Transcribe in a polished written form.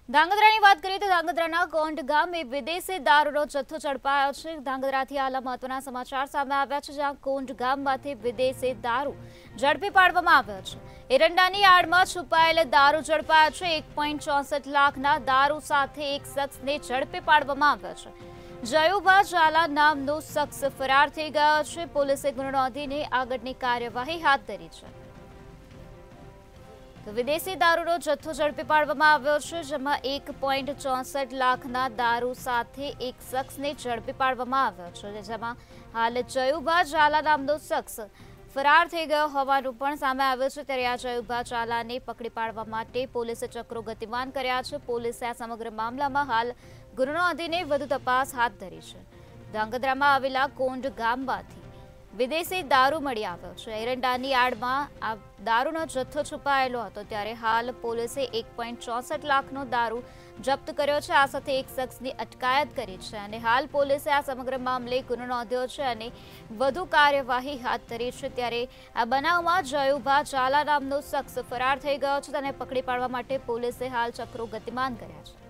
ધાંગધ્રાની વાત કરીએ તો ધાંગધ્રાના કોંઢ ગામે વિદેશી દારૂનો જથ્થો ઝડપાયો છે। ધાંગધ્રાથી હાલ મહત્વના સમાચાર સામે આવ્યા છે, જ્યાં કોંઢ ગામમાંથી વિદેશી દારૂ ઝડપી પાડવામાં આવ્યો છે। એરંડાની આડમાં છુપાયેલ દારૂ ઝડપાયો છે। 1.64 લાખના દારૂ સાથે એક શખ્સને ઝડપી પાડવામાં આવ્યો છે। જયુભા ઝાલા નામનો શખ્સ ફરાર થઈ ગયો છે। પોલીસે ગુનો નોંધીને આગળની કાર્યવાહી હાથ ધરી છે। તો વિદેશી દારૂનો જથ્થો ઝડપી પાડવામાં આવ્યો છે, જેમાં 1.64 લાખના દારૂ સાથે એક શખ્સને ઝડપી પાડવામાં આવ્યો છે, જેમાં હાલ જયુભા ઝાલા નામનો શખ્સ ફરાર થઈ ગયો હોવાનું પણ સામે આવ્યું છે। ત્યારે આ જયુભા ઝાલાને પકડી પાડવા માટે પોલીસે ચક્રો ગતિમાન કર્યા છે। પોલીસે આ સમગ્ર મામલામાં હાલ ગુનો નોંધીને વધુ તપાસ હાથ ધરી છે। ધાંગધ્રામાં આવેલા કોંઢ ગામમાંથી વિદેશી દારૂ મળી આવ્યો છે। એરંડાની આડમાં આ દારૂનો જથ્થો છુપાયેલો હતો, ત્યારે હાલ પોલીસે 1.64 લાખનો દારૂ જપ્ત કર્યો છે। આ સાથે એક શખ્સની અટકાયત કરી છે અને હાલ પોલીસે આ સમગ્ર મામલે ગુનો નોંધ્યો છે અને વધુ કાર્યવાહી હાથ ધરી છે। ત્યારે આ બનાવમાં જયુભા ઝાલા નામનો શખ્સ ફરાર થઈ ગયો છે, તેને પકડી પાડવા માટે પોલીસે હાલ ચક્રો ગતિમાન કર્યા છે।